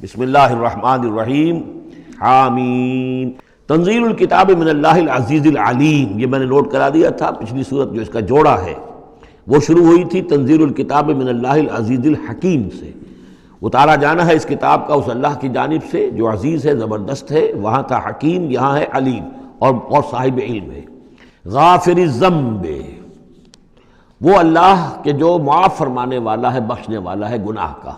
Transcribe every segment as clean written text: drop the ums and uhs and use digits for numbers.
بسم اللہ الرحمن الرحیم حامیم تنزیل الکتاب من اللہ العزیز العلیم، یہ میں نے نوٹ کرا دیا تھا۔ پچھلی صورت جو اس کا جوڑا ہے وہ شروع ہوئی تھی تنزیل الکتاب من اللہ العزیز الحکیم سے، اتارا جانا ہے اس کتاب کا اس اللہ کی جانب سے جو عزیز ہے، زبردست ہے۔ وہاں تھا حکیم، یہاں ہے علیم اور صاحب علم ہے۔ غافر الذنب، وہ اللہ کہ جو معاف فرمانے والا ہے، بخشنے والا ہے گناہ کا،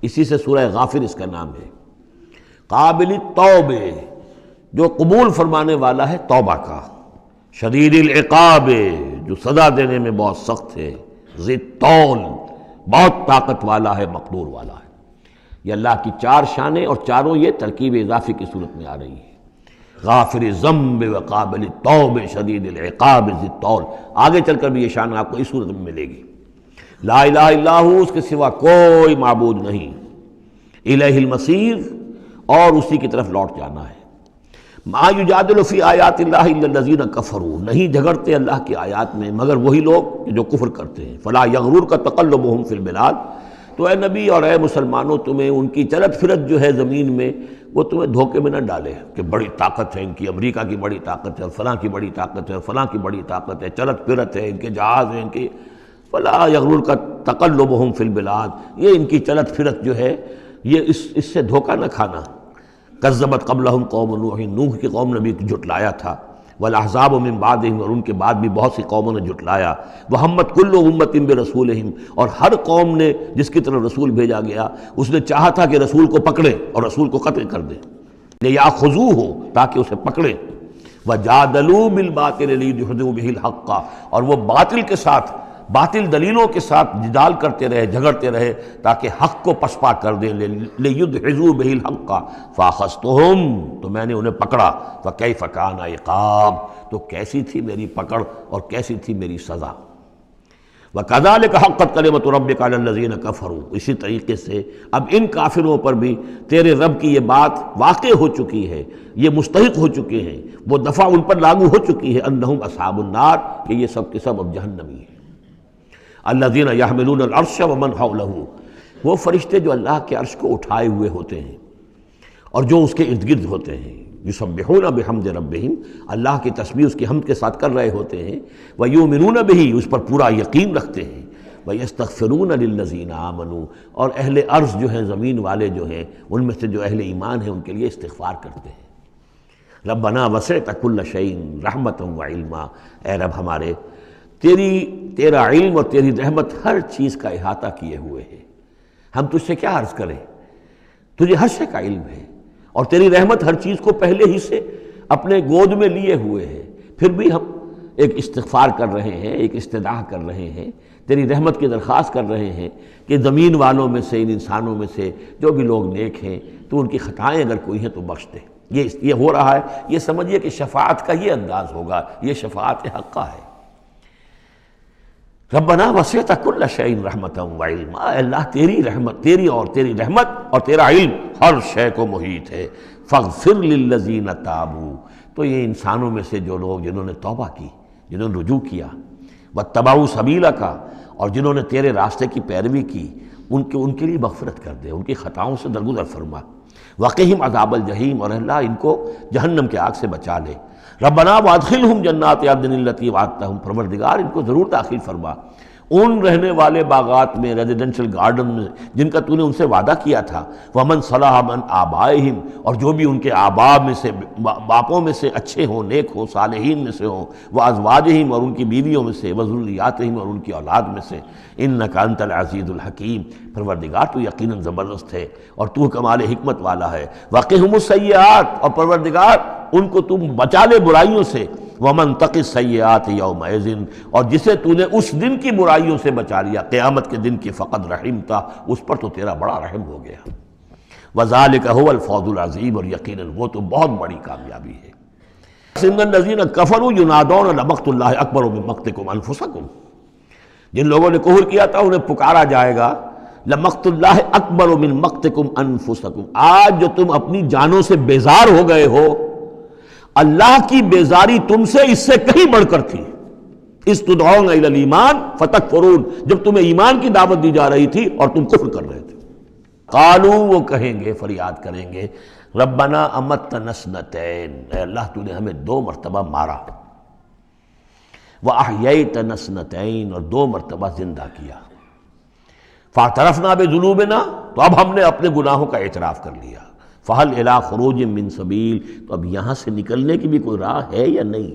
اسی سے سورہ غافر اس کا نام ہے۔ قابل التوب، جو قبول فرمانے والا ہے توبہ کا۔ شدید العقاب، جو سزا دینے میں بہت سخت ہے۔ ذی الطول، بہت طاقت والا ہے، مقدور والا ہے۔ یہ اللہ کی چار شانیں اور چاروں یہ ترکیب اضافی کی صورت میں آ رہی ہے۔ غافر الذنب وقابل التوب شدید العقاب ذی الطول، آگے چل کر بھی یہ شان آپ کو اس صورت میں ملے گی۔ لا الہ الا ہو، اس کے سوا کوئی معبود نہیں۔ الیہ المصیر، اور اسی کی طرف لوٹ جانا ہے۔ ما یجادل فی آیات اللہ الا الذین کفروا، نہیں جھگڑتے اللہ کی آیات میں مگر وہی لوگ جو کفر کرتے ہیں۔ فلا یغررک تقلبہم فی البلاد، تو اے نبی اور اے مسلمانوں، تمہیں ان کی چلت پھرت جو ہے زمین میں وہ تمہیں دھوکے میں نہ ڈالے کہ بڑی طاقت ہے ان کی، امریکہ کی بڑی طاقت ہے، فلاں کی بڑی طاقت ہے، فلاں کی بڑی طاقت ہے، چلت پھرت ہے، ان کے جہاز ہیں، ان کی فلا یغررک تقلبہم فی البلاد، یہ ان کی چلت پھرت جو ہے یہ اس سے دھوکہ نہ کھانا۔ کذبت قبلہم قوم نوح، نوح کی قوم نے بھی جھٹلایا تھا۔ والاحزاب من بعدہم، اور ان کے بعد بھی بہت سی قوموں نے جھٹلایا۔ وہمت کل امت برسولہم، اور ہر قوم نے جس کی طرف رسول بھیجا گیا اس نے چاہا تھا کہ رسول کو پکڑے اور رسول کو قتل کر دے، لیاخذوہ، تاکہ اسے پکڑے۔ وجادلوا بالباطل لیدحضوا بہ الحق، اور وہ باطل کے ساتھ، باطل دلیلوں کے ساتھ جدال کرتے رہے، جھگڑتے رہے تاکہ حق کو پسپا کر دیں۔ لیدحضوا بہ الحق فاخذتہم، تو میں نے انہیں پکڑا۔ فکیف کان عقاب، تو کیسی تھی میری پکڑ اور کیسی تھی میری سزا۔ وَكَذَلِكَ حَقَّتْ كَلِمَةُ رَبِّكَ عَلَى الَّذِينَ كَفَرُوا، اسی طریقے سے اب ان کافروں پر بھی تیرے رب کی یہ بات واقع ہو چکی ہے، یہ مستحق ہو چکے ہیں، وہ دفعہ ان پر لاگو ہو چکی ہے۔ انہم اصحاب النار، کہ یہ سب کے سب اب جہنمی ہیں۔ الذین یحملون العرش ومن حولہ، وہ فرشتے جو اللہ کے عرش کو اٹھائے ہوئے ہوتے ہیں اور جو اس کے ارد گرد ہوتے ہیں۔ یسبحون بحمد ربہم، اللہ کی تسبیح اس کی حمد کے ساتھ کر رہے ہوتے ہیں۔ ویؤمنون بہ، اس پر پورا یقین رکھتے ہیں۔ ویستغفرون للذین آمنوا، اور اہل ارض جو ہیں، زمین والے جو ہیں، ان میں سے جو اہل ایمان ہیں ان کے لیے استغفار کرتے ہیں۔ ربنا وسعت کل شیء رحمۃ وعلما، اے رب ہمارے، تیرا علم اور تیری رحمت ہر چیز کا احاطہ کیے ہوئے ہے، ہم تجھ سے کیا عرض کریں، تجھے ہر شے کا علم ہے، اور تیری رحمت ہر چیز کو پہلے ہی سے اپنے گود میں لیے ہوئے ہے۔ پھر بھی ہم ایک استغفار کر رہے ہیں، ایک استدعا کر رہے ہیں، تیری رحمت کی درخواست کر رہے ہیں کہ زمین والوں میں سے، ان انسانوں میں سے جو بھی لوگ نیک ہیں، تو ان کی خطائیں اگر کوئی ہیں تو بخش دے۔ یہ ہو رہا ہے، یہ سمجھیے کہ شفاعت کا یہ انداز ہوگا، یہ شفاعت حقہ ہے۔ ربنا وسعت کل شیء رحمۃ وعلما، اے اللہ تیری رحمت، تیری رحمت اور تیرا علم ہر شے کو محیط ہے۔ فاغفر للذین تابوا، تو یہ انسانوں میں سے جو لوگ جنہوں نے توبہ کی، جنہوں نے رجوع کیا، واتبعوا سبیلک، اور جنہوں نے تیرے راستے کی پیروی کی، ان کے لیے مغفرت کر دے، ان کی خطاؤں سے درگزر فرما۔ وقہم عذاب الجحیم، اور اللہ ان کو جہنم کے آگ سے بچا لے۔ ربنا وادخلہم جنات عدن التی وعدتہم، پروردگار ان کو ضرور داخل فرما ان رہنے والے باغات میں، ریزیڈنشل گارڈن میں جن کا تو نے ان سے وعدہ کیا تھا۔ ومن صلح من آبائہم، اور جو بھی ان کے آباء میں سے، باپوں میں سے اچھے ہوں، نیک ہوں، صالحین میں سے ہوں، وازواجہم، اور ان کی بیویوں میں سے، وذریاتہم، اور ان کی اولاد میں سے۔ انک انت العزیز الحکیم، پروردگار تو یقیناً زبردست ہے اور تو کمال حکمت والا ہے۔ وقہم السیئات، اور پروردگار ان کو تم بچا لے برائیوں سے۔ ومن تق السیئات یومئذ، اور جسے تو نے اس دن کی برائیوں سے بچا لیا، قیامت کے دن کی، فقد رحمتا، اس پر تو تیرا بڑا رحم ہو گیا۔ وذالک هو الفوز العظیم، اور یقیناً وہ تو بہت بڑی کامیابی ہے۔ ان الذین کفروا ینادون لمقت اللہ اکبر من مقتکم انفسکم، جن لوگوں نے کفر کیا تھا انہیں پکارا جائے گا، لمقت اللہ اکبر من مقتکم انفسکم، آج جو تم اپنی جانوں سے بیزار ہو گئے ہو، اللہ کی بیزاری تم سے اس سے کہیں بڑھ کر تھی۔ اس تدعون الی الایمان فتکفرون، جب تمہیں ایمان کی دعوت دی جا رہی تھی اور تم کفر کر رہے تھے۔ قالو وہ کہیں گے، فریاد کریں گے، ربنا امتنا اثنتین، اے اللہ تو نے ہمیں 2 مرتبہ مارا، وَأَحْيَيْتَنَا اثْنَتَيْنِ اور 2 مرتبہ زندہ کیا، فَاعْتَرَفْنَا بِذُنُوبِنَا تو اب ہم نے اپنے گناہوں کا اعتراف کر لیا، فَهَلْ إِلَىٰ خُرُوجٍ مِّن سَبِيلٍ تو اب یہاں سے نکلنے کی بھی کوئی راہ ہے یا نہیں؟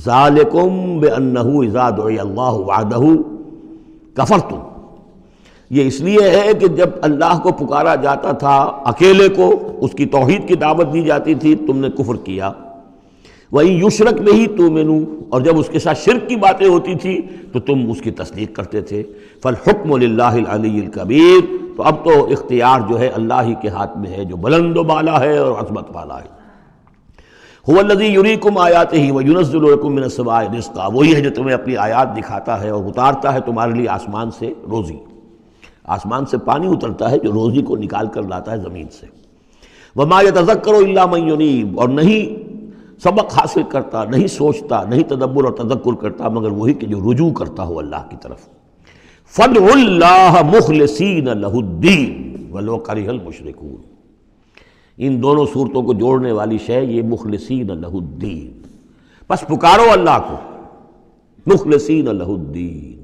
ذَلِكُمْ بِأَنَّهُ إِذَا دُعِيَ اللَّهُ وَحْدَهُ كَفَرْتُمْ، یہ اس لیے ہے کہ جب اللہ کو پکارا جاتا تھا اکیلے کو، اس کی توحید کی دعوت دی جاتی تھی، تم نے کفر کیا، وَإِن يُشْرَكْ بِهِ تُؤْمِنُوا اور جب اس کے ساتھ شرک کی باتیں ہوتی تھی تو تم اس کی تصدیق کرتے تھے، فَالْحُكْمُ لِلَّهِ الْعَلِيِّ الْكَبِيرِ تو اب تو اختیار جو ہے اللہ ہی کے ہاتھ میں ہے جو بلند و بالا ہے اور عظمت والا ہے۔ هُوَ الَّذِي يُرِيكُمْ آيَاتِهِ وَيُنَزِّلُ لَكُم مِّنَ السَّمَاءِ رِزْقًا، وہی ہے جو تمہیں اپنی آیات دکھاتا ہے اور اتارتا ہے تمہارے لیے آسمان سے روزی، آسمان سے پانی اترتا ہے جو روزی کو نکال کر لاتا ہے زمین سے۔ وَمَا يَتَذَكَّرُ إِلَّا مَن يُنِيبُ اور نہیں سبق حاصل کرتا، نہیں سوچتا، نہیں تدبر اور تذکر کرتا مگر وہی کہ جو رجوع کرتا ہو اللہ کی طرف۔ فَادْعُوا اللَّهَ مُخْلِصِينَ لَهُ الدِّينَ وَلَوْ كَرِهَ الْمُشْرِكُونَ، ان دونوں صورتوں کو جوڑنے والی شے یہ مخلصین لہ الدین، بس پکارو اللہ کو، مخلصین لہ الدین،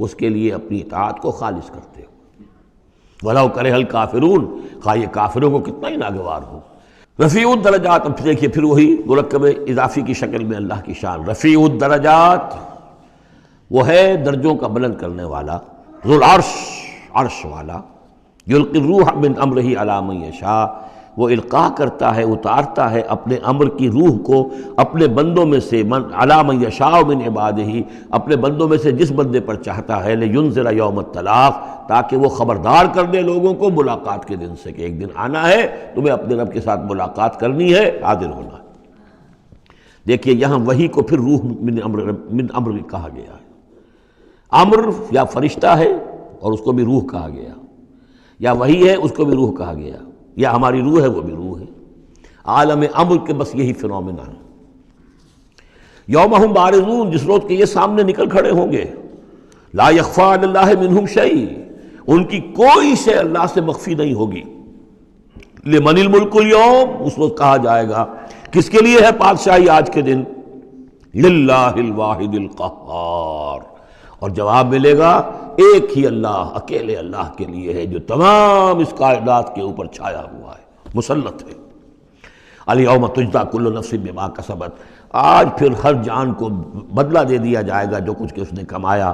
اس کے لیے اپنی اطاعت کو خالص کرتے ہو، وَلَوْ كَرِهَ الْكَافِرُونَ خواہ یہ کافروں کو کتنا ہی ناگوار ہو۔ رفیع الدرجات، اب دیکھیے پھر وہی مرکب اضافی کی شکل میں اللہ کی شان، رفیع الدرجات وہ ہے درجوں کا بلند کرنے والا، ذو العرش عرش والا، یلقی الروح من امرہ علی من یشاء وہ القاء کرتا ہے، اتارتا ہے اپنے امر کی روح کو اپنے بندوں میں سے، علی من یشاء من عبادہ اپنے بندوں میں سے جس بندے پر چاہتا ہے، لینذر یوم الطلاق تاکہ وہ خبردار کر دے لوگوں کو ملاقات کے دن سے کہ ایک دن آنا ہے تمہیں اپنے رب کے ساتھ ملاقات کرنی ہے، حاضر ہونا ہے۔ دیکھیے یہاں وحی کو پھر روح من امر کہا گیا ہے، امر یا فرشتہ ہے اور اس کو بھی روح کہا گیا، یا وحی ہے اس کو بھی روح کہا گیا، یا ہماری روح ہے وہ بھی روح ہے، عالم امر کے بس یہی فنومینا ہے۔ یوم ہم بارزون جس روز کے یہ سامنے نکل کھڑے ہوں گے، لا یخفی علی اللہ منہم شیء ان کی کوئی شے اللہ سے مخفی نہیں ہوگی، لمن الملک اليوم اس وقت کہا جائے گا کس کے لیے ہے بادشاہی آج کے دن، للہ الواحد القہار اور جواب ملے گا ایک ہی اللہ، اکیلے اللہ کے لیے ہے جو تمام اس کائنات کے اوپر چھایا ہوا ہے، مسلط ہے۔ الیوم تجزی کل نفس بما کسبت آج پھر ہر جان کو بدلہ دے دیا جائے گا جو کچھ کہ اس نے کمایا،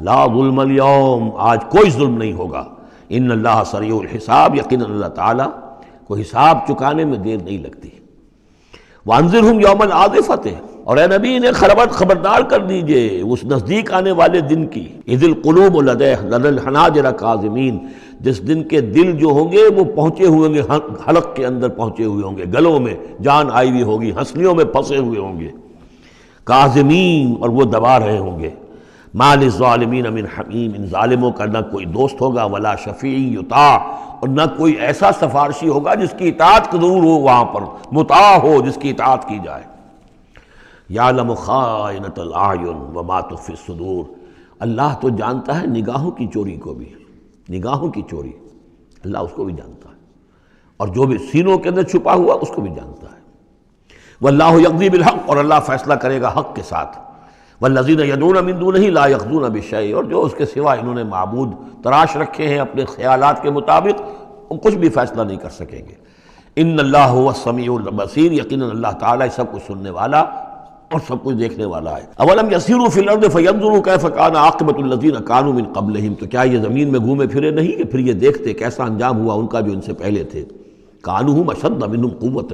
لا ظلم اليوم آج کوئی ظلم نہیں ہوگا، ان اللہ سریع الحساب یقینا اللہ تعالیٰ کو حساب چکانے میں دیر نہیں لگتی۔ وانذرہم یوم العاصفۃ اور اے نبی انہیں خبردار کر دیجئے اس نزدیک آنے والے دن کی، اذ القلوب لدى الحناجر کاظمین جس دن کے دل جو ہوں گے وہ پہنچے ہوئے ہوں گے، حلق کے اندر پہنچے ہوئے ہوں گے، گلوں میں جان آئی ہوئی ہوگی، ہنسلیوں میں پھنسے ہوئے ہوں گے، کاظمین اور وہ دبا رہے ہوں گے، ما للظالمین من حمیم ان ظالموں کا نہ کوئی دوست ہوگا، ولا شفیع یطاع اور نہ کوئی ایسا سفارشی ہوگا جس کی اطاعت ضرور ہو، وہاں پر مطاع ہو جس کی اطاعت کی جائے۔ یعلم خائنۃ الاعین وما تخفی الصدور اللہ تو جانتا ہے نگاہوں کی چوری کو بھی، نگاہوں کی چوری اللہ اس کو بھی جانتا ہے، اور جو بھی سینوں کے اندر چھپا ہوا اس کو بھی جانتا ہے۔ واللہ یقضی بالحق اور اللہ فیصلہ کرے گا حق کے ساتھ، والذین یدعون من دونہ لا یقضون بشیء اور جو اس کے سوا انہوں نے معبود تراش رکھے ہیں اپنے خیالات کے مطابق وہ کچھ بھی فیصلہ نہیں کر سکیں گے۔ ان اللہ هو السمیع البصیر یقیناً اللہ تعالیٰ سب کچھ سننے والا اور سب کچھ دیکھنے والا ہے۔ اولم یسیروا فی الارض فینظروا کیف کان عاقبۃ الذین کانوا من قبلہم تو کیا یہ زمین میں گھومے پھرے نہیں کہ پھر یہ دیکھتے کیسا انجام ہوا ان کا جو ان سے پہلے تھے، کانوا هم اشد منہم قوۃ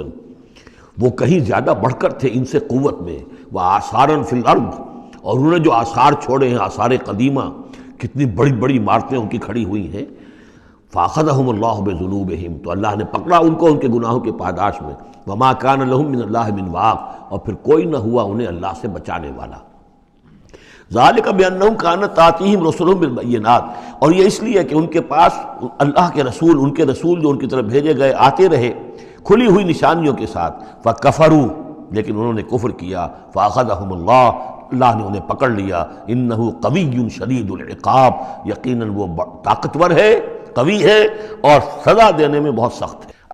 وہ کہیں زیادہ بڑھ کر تھے ان سے قوت میں، وآثارا فی الارض اور انہوں نے جو آثار چھوڑے ہیں آثار قدیمہ کتنی بڑی بڑی عمارتیں ان کی کھڑی ہوئی ہیں، فاخذہم اللہ بذنوبہم تو اللہ نے پکڑا ان کو ان کے گناہوں کے پاداش میں، وما کان لہم من اللہ من واق اور پھر کوئی نہ ہوا انہیں اللہ سے بچانے والا۔ ذالک بانہم کانت تاتیہم رسلہم بالبینات اور یہ اس لیے کہ ان کے پاس اللہ کے رسول ان کے رسول جو ان کی طرف بھیجے گئے آتے رہے کھلی ہوئی نشانیوں کے ساتھ، فکفروا لیکن انہوں نے کفر کیا، فاخذہم اللہ نے انہیں پکڑ لیا، انہ قوی شدید العقاب یقیناً وہ طاقتور ہے قوی ہے اور سزا دینے میں بہت سخت ہے۔